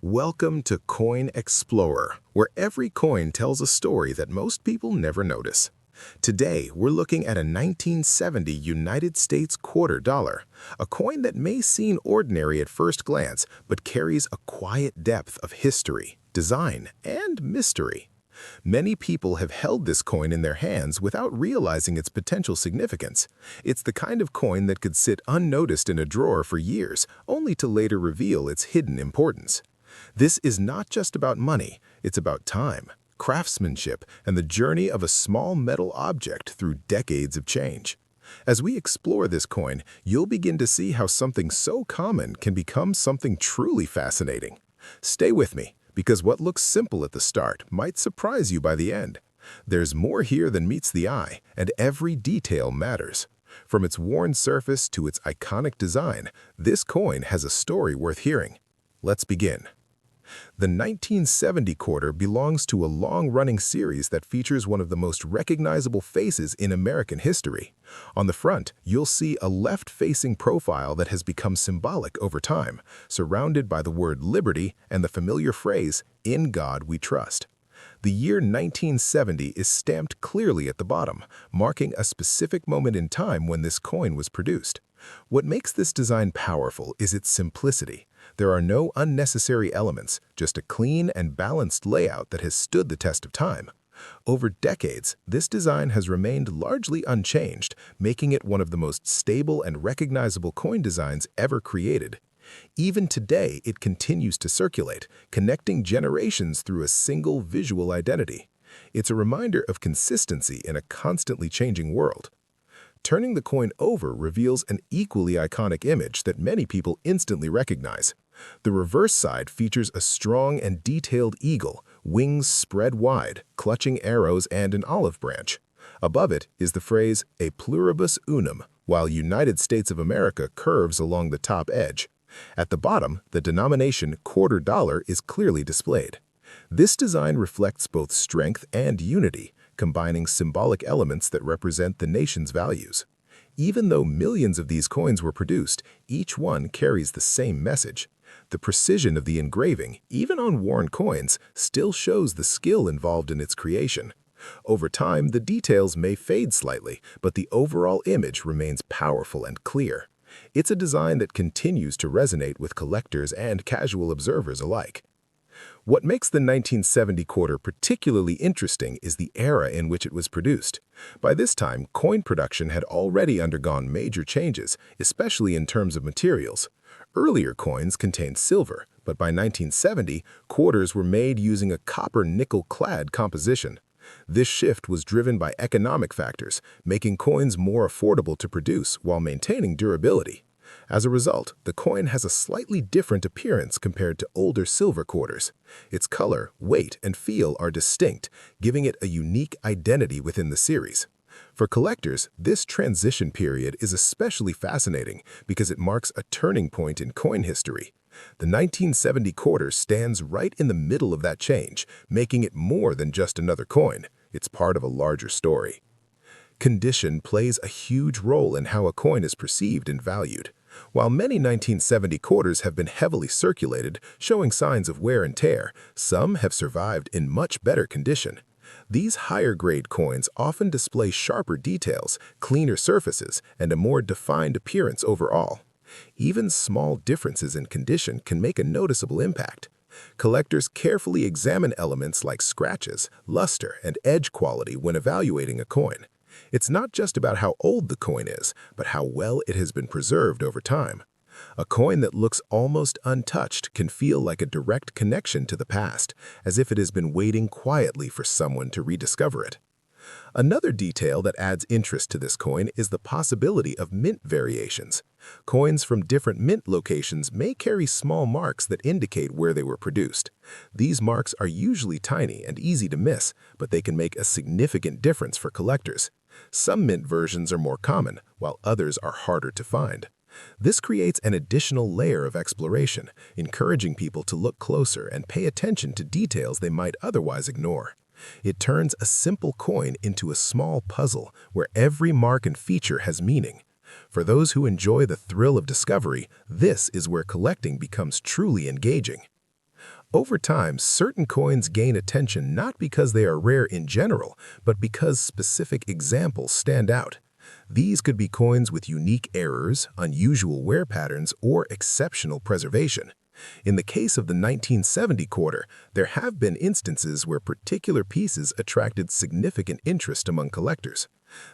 Welcome to Coin Explorer, where every coin tells a story that most people never notice. Today, we're looking at a 1970 United States quarter dollar, a coin that may seem ordinary at first glance, but carries a quiet depth of history, design, and mystery. Many people have held this coin in their hands without realizing its potential significance. It's the kind of coin that could sit unnoticed in a drawer for years, only to later reveal its hidden importance. This is not just about money, it's about time, craftsmanship, and the journey of a small metal object through decades of change. As we explore this coin, you'll begin to see how something so common can become something truly fascinating. Stay with me, because what looks simple at the start might surprise you by the end. There's more here than meets the eye, and every detail matters. From its worn surface to its iconic design, this coin has a story worth hearing. Let's begin. The 1970 quarter belongs to a long-running series that features one of the most recognizable faces in American history. On the front, you'll see a left-facing profile that has become symbolic over time, surrounded by the word liberty and the familiar phrase, "In God we trust." The year 1970 is stamped clearly at the bottom, marking a specific moment in time when this coin was produced. What makes this design powerful is its simplicity. There are no unnecessary elements, just a clean and balanced layout that has stood the test of time. Over decades, this design has remained largely unchanged, making it one of the most stable and recognizable coin designs ever created. Even today, it continues to circulate, connecting generations through a single visual identity. It's a reminder of consistency in a constantly changing world. Turning the coin over reveals an equally iconic image that many people instantly recognize. The reverse side features a strong and detailed eagle, wings spread wide, clutching arrows and an olive branch. Above it is the phrase, "A pluribus unum," while United States of America curves along the top edge. At the bottom, the denomination quarter dollar is clearly displayed. This design reflects both strength and unity, combining symbolic elements that represent the nation's values. Even though millions of these coins were produced, each one carries the same message. The precision of the engraving, even on worn coins, still shows the skill involved in its creation. Over time, the details may fade slightly, but the overall image remains powerful and clear. It's a design that continues to resonate with collectors and casual observers alike. What makes the 1970 quarter particularly interesting is the era in which it was produced. By this time, coin production had already undergone major changes, especially in terms of materials. Earlier coins contained silver, but by 1970, quarters were made using a copper-nickel clad composition. This shift was driven by economic factors, making coins more affordable to produce while maintaining durability. As a result, the coin has a slightly different appearance compared to older silver quarters. Its color, weight, and feel are distinct, giving it a unique identity within the series. For collectors, this transition period is especially fascinating because it marks a turning point in coin history. The 1970 quarter stands right in the middle of that change, making it more than just another coin. It's part of a larger story. Condition plays a huge role in how a coin is perceived and valued. While many 1970 quarters have been heavily circulated, showing signs of wear and tear, some have survived in much better condition. These higher-grade coins often display sharper details, cleaner surfaces, and a more defined appearance overall. Even small differences in condition can make a noticeable impact. Collectors carefully examine elements like scratches, luster, and edge quality when evaluating a coin. It's not just about how old the coin is, but how well it has been preserved over time. A coin that looks almost untouched can feel like a direct connection to the past, as if it has been waiting quietly for someone to rediscover it. Another detail that adds interest to this coin is the possibility of mint variations. Coins from different mint locations may carry small marks that indicate where they were produced. These marks are usually tiny and easy to miss, but they can make a significant difference for collectors. Some mint versions are more common, while others are harder to find. This creates an additional layer of exploration, encouraging people to look closer and pay attention to details they might otherwise ignore. It turns a simple coin into a small puzzle where every mark and feature has meaning. For those who enjoy the thrill of discovery, this is where collecting becomes truly engaging. Over time, certain coins gain attention not because they are rare in general, but because specific examples stand out. These could be coins with unique errors, unusual wear patterns, or exceptional preservation. In the case of the 1970 quarter, there have been instances where particular pieces attracted significant interest among collectors.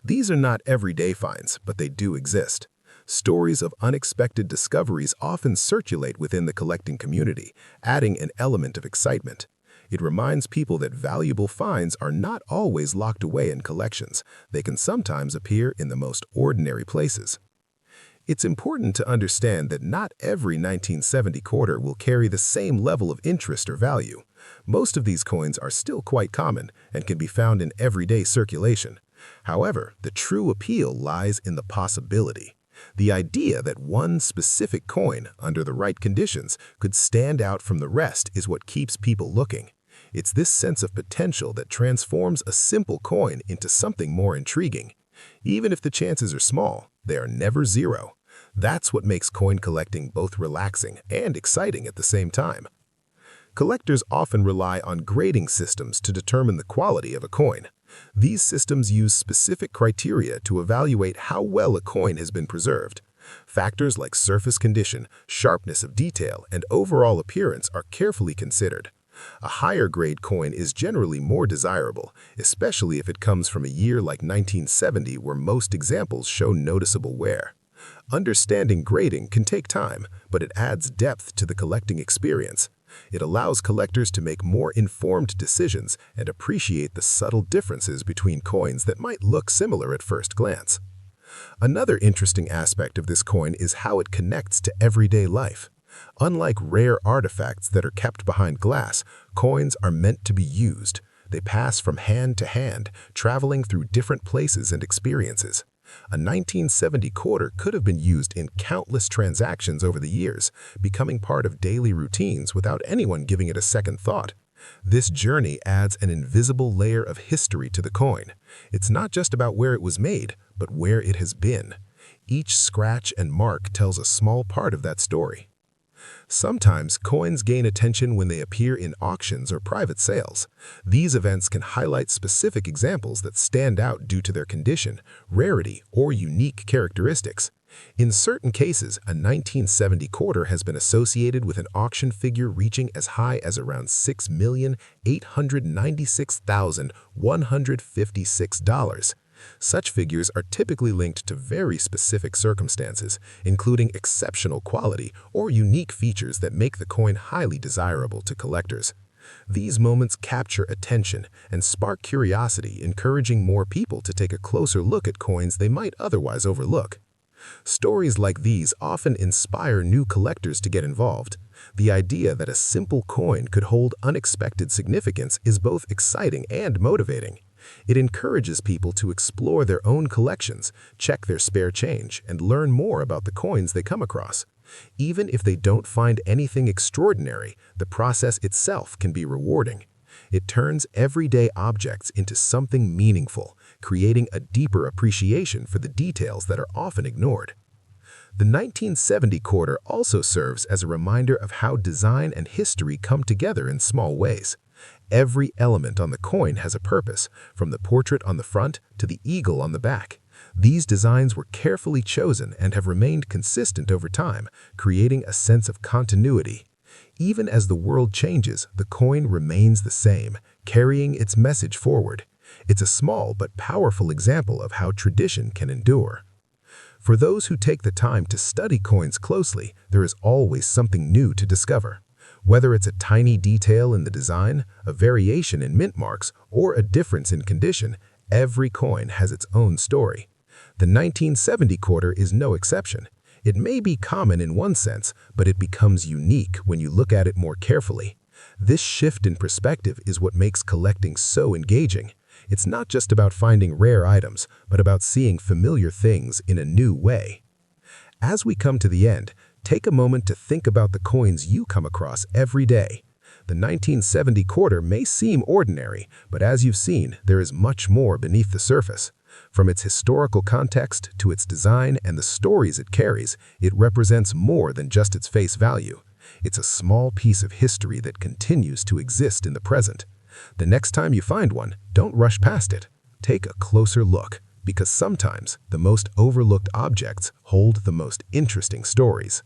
These are not everyday finds, but they do exist. Stories of unexpected discoveries often circulate within the collecting community, adding an element of excitement. It reminds people that valuable finds are not always locked away in collections. They can sometimes appear in the most ordinary places. It's important to understand that not every 1970 quarter will carry the same level of interest or value. Most of these coins are still quite common and can be found in everyday circulation. However, the true appeal lies in the possibility. The idea that one specific coin, under the right conditions, could stand out from the rest is what keeps people looking. It's this sense of potential that transforms a simple coin into something more intriguing. Even if the chances are small, they are never zero. That's what makes coin collecting both relaxing and exciting at the same time. Collectors often rely on grading systems to determine the quality of a coin. These systems use specific criteria to evaluate how well a coin has been preserved. Factors like surface condition, sharpness of detail, and overall appearance are carefully considered. A higher grade coin is generally more desirable, especially if it comes from a year like 1970 where most examples show noticeable wear. Understanding grading can take time, but it adds depth to the collecting experience. It allows collectors to make more informed decisions and appreciate the subtle differences between coins that might look similar at first glance. Another interesting aspect of this coin is how it connects to everyday life. Unlike rare artifacts that are kept behind glass, coins are meant to be used. They pass from hand to hand, traveling through different places and experiences. A 1970 quarter could have been used in countless transactions over the years, becoming part of daily routines without anyone giving it a second thought. This journey adds an invisible layer of history to the coin. It's not just about where it was made, but where it has been. Each scratch and mark tells a small part of that story. Sometimes coins gain attention when they appear in auctions or private sales. These events can highlight specific examples that stand out due to their condition, rarity, or unique characteristics. In certain cases, a 1970 quarter has been associated with an auction figure reaching as high as around $6,896,156. Such figures are typically linked to very specific circumstances, including exceptional quality or unique features that make the coin highly desirable to collectors. These moments capture attention and spark curiosity, encouraging more people to take a closer look at coins they might otherwise overlook. Stories like these often inspire new collectors to get involved. The idea that a simple coin could hold unexpected significance is both exciting and motivating. It encourages people to explore their own collections, check their spare change, and learn more about the coins they come across. Even if they don't find anything extraordinary, the process itself can be rewarding. It turns everyday objects into something meaningful, creating a deeper appreciation for the details that are often ignored. The 1970 quarter also serves as a reminder of how design and history come together in small ways. Every element on the coin has a purpose, from the portrait on the front to the eagle on the back. These designs were carefully chosen and have remained consistent over time, creating a sense of continuity. Even as the world changes, the coin remains the same, carrying its message forward. It's a small but powerful example of how tradition can endure. For those who take the time to study coins closely, there is always something new to discover. Whether it's a tiny detail in the design, a variation in mint marks, or a difference in condition, every coin has its own story. The 1970 quarter is no exception. It may be common in one sense, but it becomes unique when you look at it more carefully. This shift in perspective is what makes collecting so engaging. It's not just about finding rare items, but about seeing familiar things in a new way. As we come to the end, take a moment to think about the coins you come across every day. The 1970 quarter may seem ordinary, but as you've seen, there is much more beneath the surface. From its historical context to its design and the stories it carries, it represents more than just its face value. It's a small piece of history that continues to exist in the present. The next time you find one, don't rush past it. Take a closer look, because sometimes the most overlooked objects hold the most interesting stories.